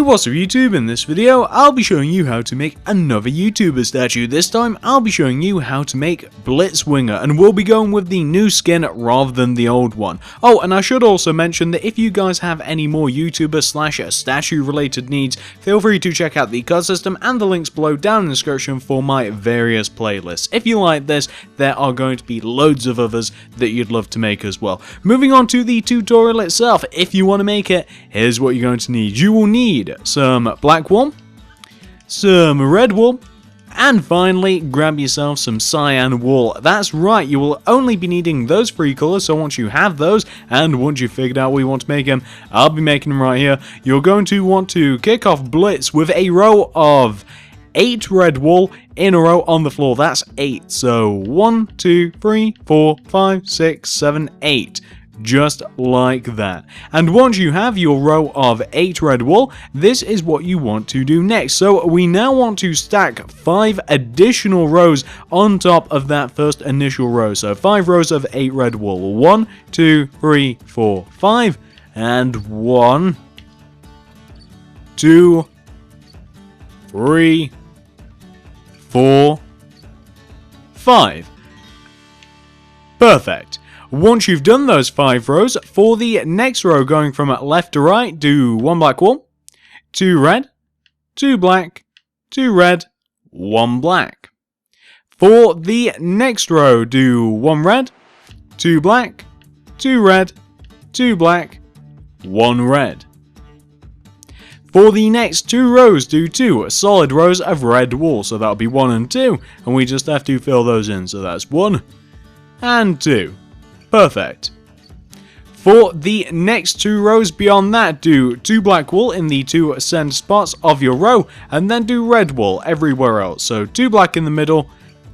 Hey, what's up YouTube? In this video, I'll be showing you how to make another YouTuber statue. This time, I'll be showing you how to make Blitzwinger, and we'll be going with the new skin rather than the old one. Oh, and I should also mention that if you guys have any more YouTuber slash statue related needs, feel free to check out the card system and the links below down in the description for my various playlists. If you like this, there are going to be loads of others that you'd love to make as well. Moving on to the tutorial itself, if you want to make it, here's what you're going to need. You will need some black wool, some red wool, and finally grab yourself some cyan wool. That's right, you will only be needing those three colors, so once you have those and once you've figured out what you want to make them, I'll be making them right here. You're going to want to kick off Blitz with a row of 8 red wool in a row on the floor. That's 8, so 1, 2, 3, 4, 5, 6, 7, 8. Just like that. And once you have your row of 8 red wool, this is what you want to do next. So we now want to stack 5 additional rows on top of that first initial row. So 5 rows of 8 red wool. 1, 2, 3, 4, 5. And 1, 2, 3, 4, 5. Perfect. Once you've done those 5 rows, for the next row going from left to right, do 1 black wool, 2 red, 2 black, 2 red, 1 black. For the next row, do 1 red, 2 black, 2 red, 2 black, 1 red. For the next 2 rows, do 2 solid rows of red wool, so that'll be 1 and 2, and we just have to fill those in, so that's 1 and 2. Perfect. For the next 2 rows beyond that, do 2 black wool in the 2 center spots of your row, and then do red wool everywhere else. So 2 black in the middle,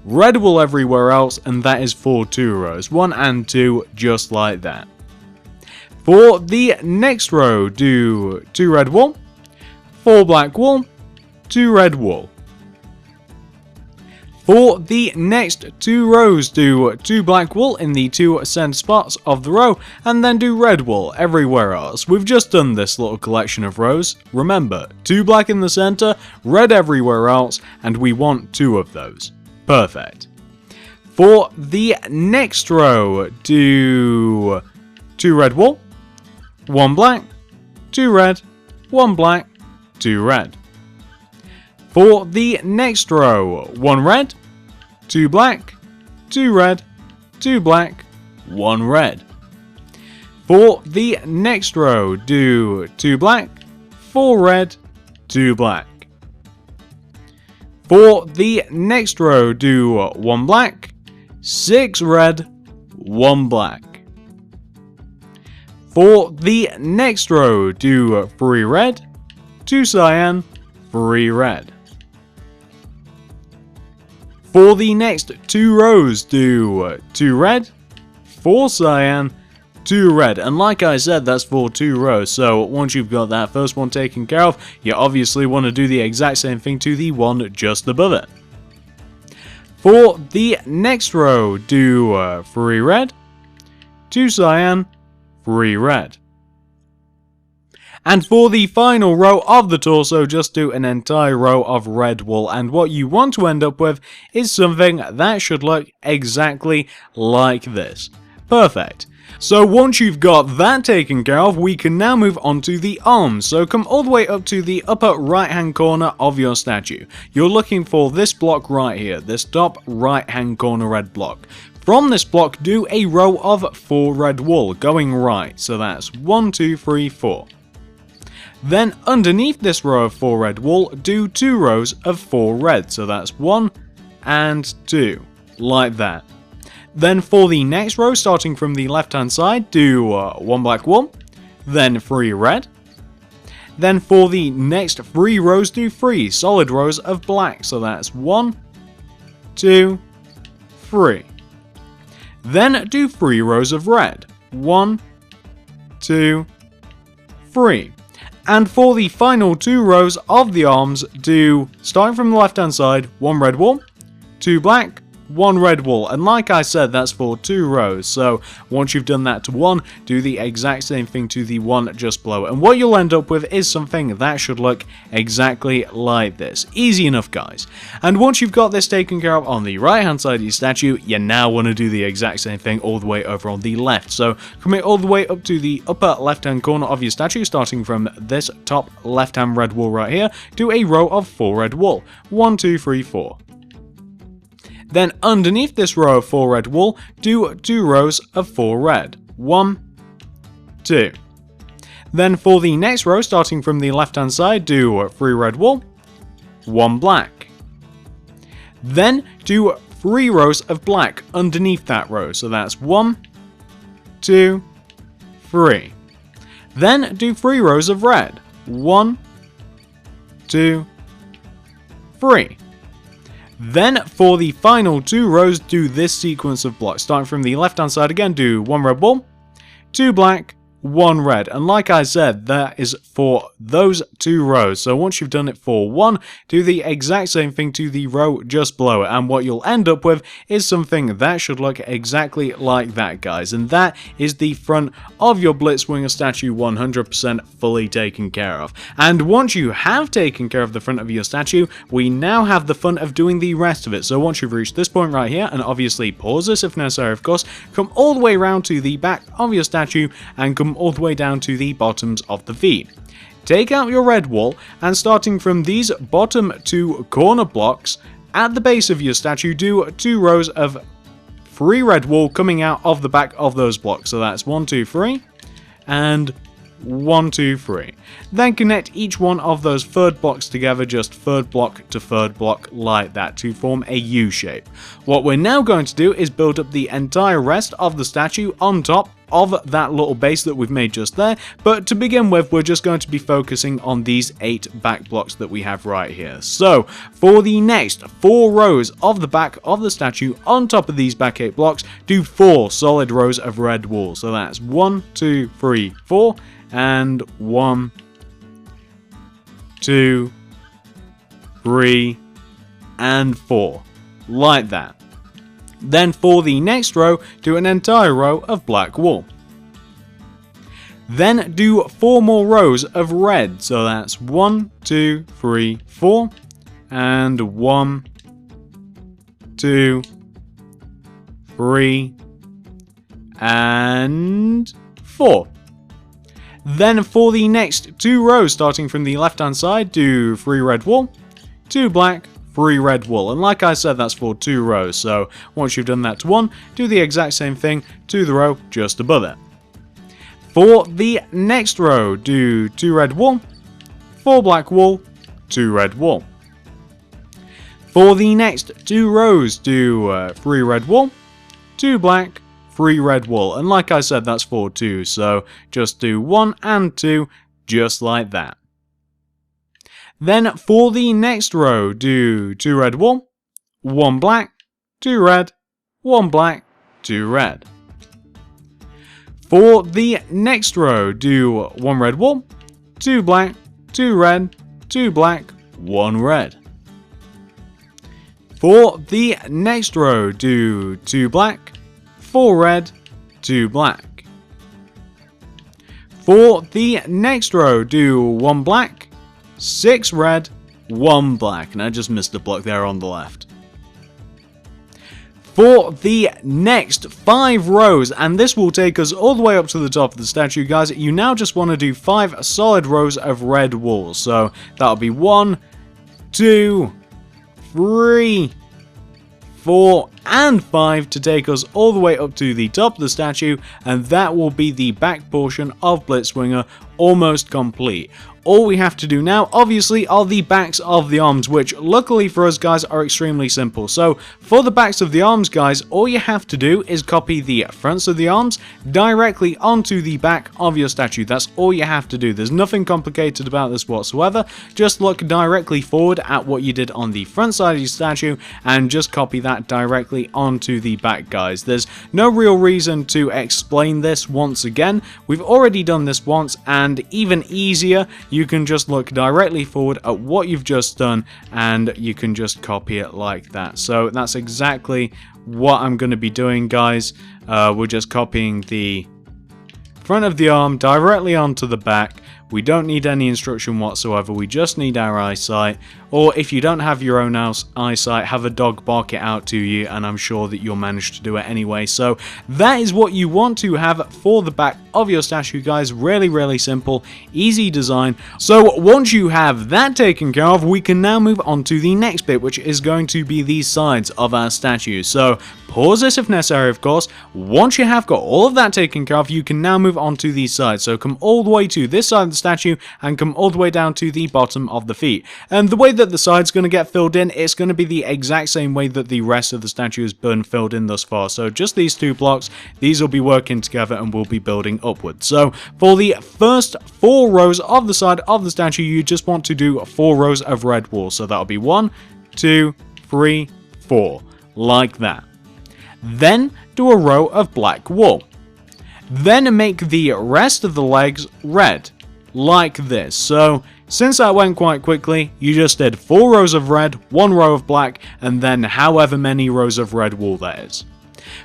red wool everywhere else, and that is for 2 rows. 1 and 2, just like that. For the next row, do 2 red wool, 4 black wool, 2 red wool. For the next 2 rows, do 2 black wool in the 2 center spots of the row, and then do red wool everywhere else. We've just done this little collection of rows. Remember, 2 black in the center, red everywhere else, and we want 2 of those. Perfect. For the next row, do 2 red wool, 1 black, 2 red, 1 black, 2 red. For the next row, 1 red, 2 black, 2 red, 2 black, 1 red. For the next row, do 2 black, 4 red, 2 black. For the next row, do 1 black, 6 red, 1 black. For the next row, do 3 red, 2 cyan, 3 red. For the next 2 rows, do 2 red, 4 cyan, 2 red. And like I said, that's for 2 rows. So once you've got that first one taken care of, you obviously want to do the exact same thing to the one just above it. For the next row, do 3 red, 2 cyan, 3 red. And for the final row of the torso, just do an entire row of red wool. And what you want to end up with is something that should look exactly like this. Perfect. So once you've got that taken care of, we can now move on to the arms. So come all the way up to the upper right hand corner of your statue. You're looking for this block right here, this top right hand corner red block. From this block, do a row of 4 red wool going right. So that's 1, 2, 3, 4. Then underneath this row of 4 red wool, do 2 rows of 4 red, so that's 1 and 2, like that. Then for the next row, starting from the left hand side, do 1 black wool, then 3 red. Then for the next 3 rows, do 3 solid rows of black, so that's 1, 2, 3. Then do 3 rows of red, 1, 2, 3. And for the final 2 rows of the arms, do, starting from the left hand side, 1 red wool, 2 black, 1 red wool, and like I said, that's for 2 rows. So once you've done that to 1, do the exact same thing to the one just below it, and what you'll end up with is something that should look exactly like this. Easy enough, guys. And once you've got this taken care of on the right hand side of your statue, you now want to do the exact same thing all the way over on the left. So come all the way up to the upper left hand corner of your statue, starting from this top left hand red wool right here. Do a row of 4 red wool. 1, 2, 3, 4. Then underneath this row of 4 red wool, do 2 rows of 4 red. 1, 2. Then for the next row, starting from the left hand side, do 3 red wool, 1 black. Then do 3 rows of black underneath that row, so that's 1, 2, 3. Then do 3 rows of red, 1, 2, 3. Then for the final 2 rows, do this sequence of blocks. Starting from the left hand side again, do 1 red wool, 2 black, 1 red, and like I said, that is for those 2 rows. So once you've done it for 1, do the exact same thing to the row just below it, and what you'll end up with is something that should look exactly like that, guys. And that is the front of your Blitzwinger statue 100% fully taken care of. And once you have taken care of the front of your statue, we now have the fun of doing the rest of it. So once you've reached this point right here, and obviously pause this if necessary of course, come all the way around to the back of your statue and come all the way down to the bottoms of the feet. Take out your red wool, and starting from these bottom 2 corner blocks at the base of your statue, do 2 rows of 3 red wool coming out of the back of those blocks. So that's 1, 2, 3, and 1, 2, 3. Then connect each one of those third blocks together, just third block to third block like that, to form a U shape. What we're now going to do is build up the entire rest of the statue on top of that little base that we've made just there, but to begin with, we're just going to be focusing on these 8 back blocks that we have right here. So for the next 4 rows of the back of the statue, on top of these back 8 blocks, do 4 solid rows of red wool. So that's 1, 2, 3, 4, and 1, 2, 3, and 4, like that. Then for the next row, do an entire row of black wool. Then do 4 more rows of red, so that's 1, 2, 3, 4, and 1, 2, 3, and 4. Then for the next 2 rows, starting from the left hand side, do 3 red wool, 2 black, 3 red wool, and like I said, that's for 2 rows. So once you've done that to 1, do the exact same thing to the row just above it. For the next row, do 2 red wool, 4 black wool, 2 red wool. For the next 2 rows, do 3 red wool, 2 black, 3 red wool, and like I said, that's for 2, so just do 1 and 2 just like that. Then for the next row, do 2 red wool, 1 black, 2 red, 1 black, 2 red. For the next row, do 1 red wool, 2 black, 2 red, 2 black, 1 red. For the next row, do 2 black, 4 red, 2 black. For the next row, do 1 black, 6 red, 1 black, and I just missed a block there on the left. For the next 5 rows, and this will take us all the way up to the top of the statue, guys, you now just want to do 5 solid rows of red wool. So that'll be 1, 2, 3, 4, and 5 to take us all the way up to the top of the statue, and that will be the back portion of Blitzwinger almost complete. All we have to do now, obviously, are the backs of the arms, which luckily for us, guys, are extremely simple. So for the backs of the arms, guys, all you have to do is copy the fronts of the arms directly onto the back of your statue. That's all you have to do. There's nothing complicated about this whatsoever. Just look directly forward at what you did on the front side of your statue and just copy that directly directly onto the back, guys. There's no real reason to explain this once again. We've already done this once, and even easier, you can just look directly forward at what you've just done and you can just copy it like that. So that's exactly what I'm going to be doing, guys. We're just copying the front of the arm directly onto the back. We don't need any instruction whatsoever, we just need our eyesight, or if you don't have your own eyesight, have a dog bark it out to you, and I'm sure that you'll manage to do it anyway. So that is what you want to have for the back of your statue, guys. Really simple, easy design. So once you have that taken care of, we can now move on to the next bit, which is going to be the sides of our statue. So pause this if necessary, of course. Once you have got all of that taken care of, you can now move on to the sides. So come all the way to this side of the statue and come all the way down to the bottom of the feet. And the way that the side's going to get filled in, it's going to be the exact same way that the rest of the statue has been filled in thus far. So just these two blocks, these will be working together and we'll be building upwards. So for the first 4 rows of the side of the statue, you just want to do 4 rows of red wool. So that'll be 1, 2, 3, 4, like that. Then do a row of black wool. Then make the rest of the legs red, like this. So since that went quite quickly, you just did 4 rows of red, 1 row of black, and then however many rows of red wool that is.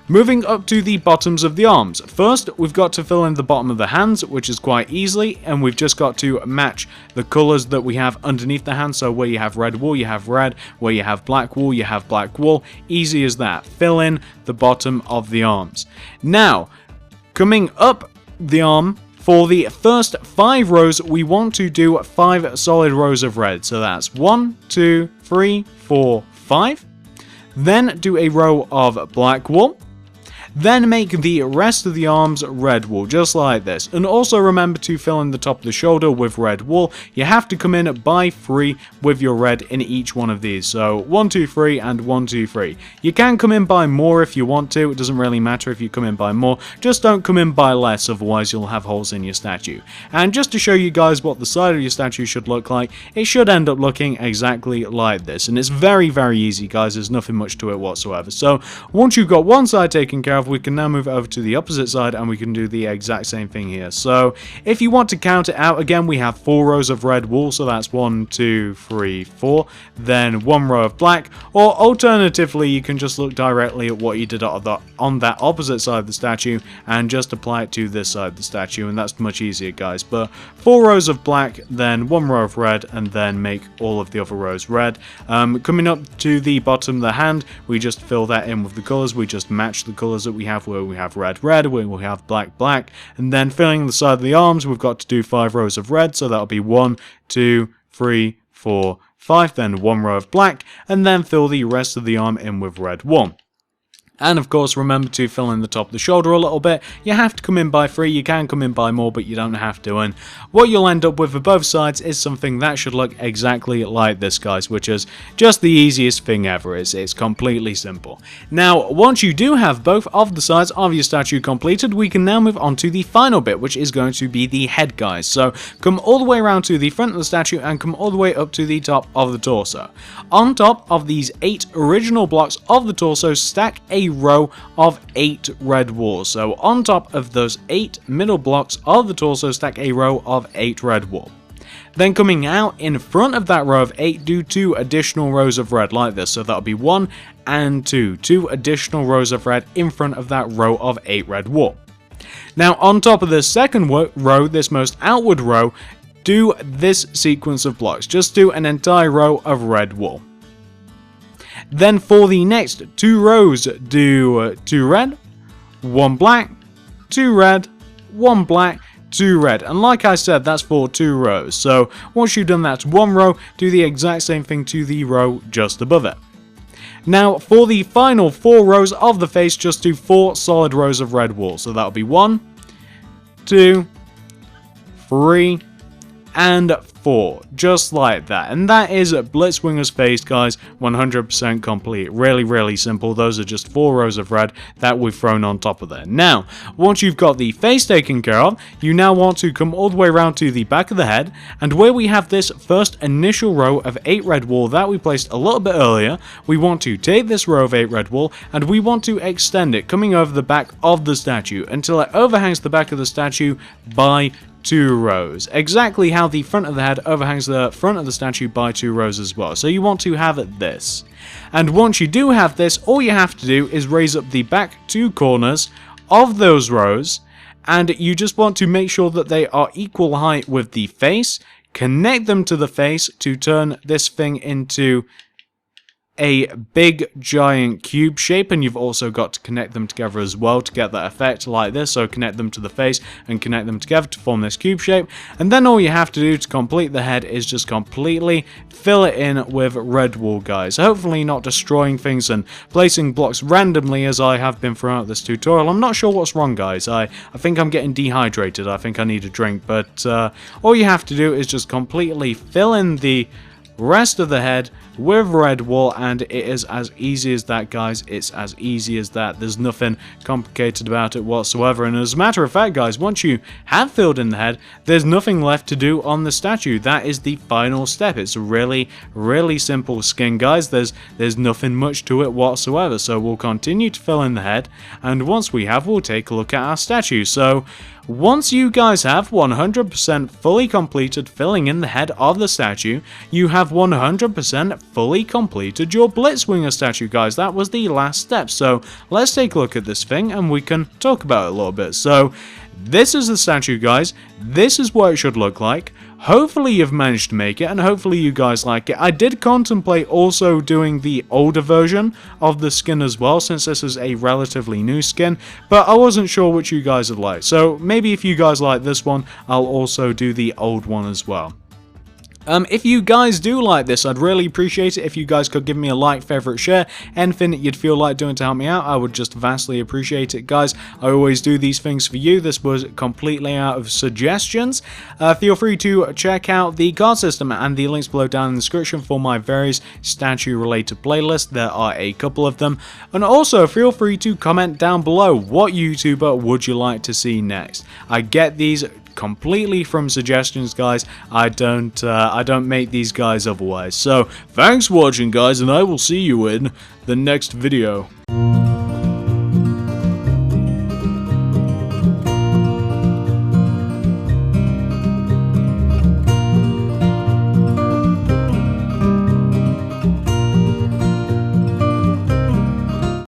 Moving up to the bottoms of the arms. First, we've got to fill in the bottom of the hands, which is quite easily, and we've just got to match the colours that we have underneath the hands. So where you have red wool, you have red. Where you have black wool, you have black wool. Easy as that. Fill in the bottom of the arms. Now, coming up the arm, for the first 5 rows, we want to do 5 solid rows of red. So that's 1, 2, 3, 4, 5. Then do a row of black wool. Then make the rest of the arms red wool, just like this. And also remember to fill in the top of the shoulder with red wool. You have to come in by 3 with your red in each one of these. So 1, 2, 3 and 1, 2, 3. You can come in by more if you want to. It doesn't really matter if you come in by more. Just don't come in by less, otherwise you'll have holes in your statue. And just to show you guys what the side of your statue should look like, it should end up looking exactly like this. And it's very easy, guys. There's nothing much to it whatsoever. So once you've got one side taken care of, we can now move over to the opposite side and we can do the exact same thing here. So if you want to count it out, again, we have 4 rows of red wool, so that's 1, 2, 3, 4, then 1 row of black, or alternatively, you can just look directly at what you did on that opposite side of the statue and just apply it to this side of the statue, and that's much easier, guys. But 4 rows of black, then 1 row of red, and then make all of the other rows red. Coming up to the bottom of the hand, we just fill that in with the colors. We just match the colors that we have, where we have red, where we have black, black, and then filling the side of the arms, we've got to do 5 rows of red, so that'll be 1, 2, 3, 4, 5, then 1 row of black, and then fill the rest of the arm in with red wool. And of course, remember to fill in the top of the shoulder a little bit. You have to come in by 3, you can come in by more, but you don't have to. And what you'll end up with for both sides is something that should look exactly like this, guys, which is just the easiest thing ever. It's completely simple. Now, once you do have both of the sides of your statue completed, we can now move on to the final bit, which is going to be the head, guys. So come all the way around to the front of the statue and come all the way up to the top of the torso. On top of these 8 original blocks of the torso, stack a row of 8 red wool. So on top of those 8 middle blocks of the torso, stack a row of 8 red wool. Then coming out in front of that row of 8, do 2 additional rows of red like this. So that'll be 1 and 2. 2 additional rows of red in front of that row of 8 red wool. Now on top of this second row, this most outward row, do this sequence of blocks. Just do an entire row of red wool. Then for the next 2 rows, do 2 red, 1 black, 2 red, 1 black, 2 red. And like I said, that's for 2 rows. So once you've done that to 1 row, do the exact same thing to the row just above it. Now for the final 4 rows of the face, just do 4 solid rows of red wool. So that'll be 1, 2, 3, and 4, just like that. And that is Blitzwinger's face, guys, 100% complete. Really, really simple. Those are just 4 rows of red that we've thrown on top of there. Now, once you've got the face taken care of, you now want to come all the way around to the back of the head, and where we have this first initial row of 8 red wool that we placed a little bit earlier, we want to take this row of 8 red wool and we want to extend it coming over the back of the statue until it overhangs the back of the statue by 2 rows. Exactly how the front of the head overhangs the front of the statue by 2 rows as well. So you want to have this. And once you do have this, all you have to do is raise up the back 2 corners of those rows, and you just want to make sure that they are equal height with the face. Connect them to the face to turn this thing into a big giant cube shape, and you've also got to connect them together as well to get that effect like this. So connect them to the face and connect them together to form this cube shape, and then all you have to do to complete the head is just completely fill it in with red wool, guys. Hopefully not destroying things and placing blocks randomly as I have been throughout this tutorial. I'm not sure what's wrong, guys. I think I'm getting dehydrated. I think I need a drink, but all you have to do is just completely fill in the rest of the head with red wool, and it is as easy as that, guys. It's as easy as that. There's nothing complicated about it whatsoever, and as a matter of fact, guys, once you have filled in the head, there's nothing left to do on the statue. That is the final step. It's a really, really simple skin, guys. There's nothing much to it whatsoever, so we'll continue to fill in the head, and once we have, we'll take a look at our statue. So once you guys have 100% fully completed filling in the head of the statue, you have 100% fully completed your Blitzwinger statue, guys. That was the last step. So let's take a look at this thing and we can talk about it a little bit. So this is the statue, guys. This is what it should look like. Hopefully you've managed to make it, and hopefully you guys like it. I did contemplate also doing the older version of the skin as well, since this is a relatively new skin, but I wasn't sure which you guys would like. So maybe if you guys like this one, I'll also do the old one as well. If you guys do like this, I'd really appreciate it if you guys could give me a like, favorite, share, anything that you'd feel like doing to help me out. I would just vastly appreciate it, guys. I always do these things for you. This was completely out of suggestions. Feel free to check out the card system and the links below down in the description for my various statue related playlists. There are a couple of them. And also feel free to comment down below, what YouTuber would you like to see next? I get these completely from suggestions, guys. I don't make these guys otherwise. So thanks for watching, guys, and I will see you in the next video.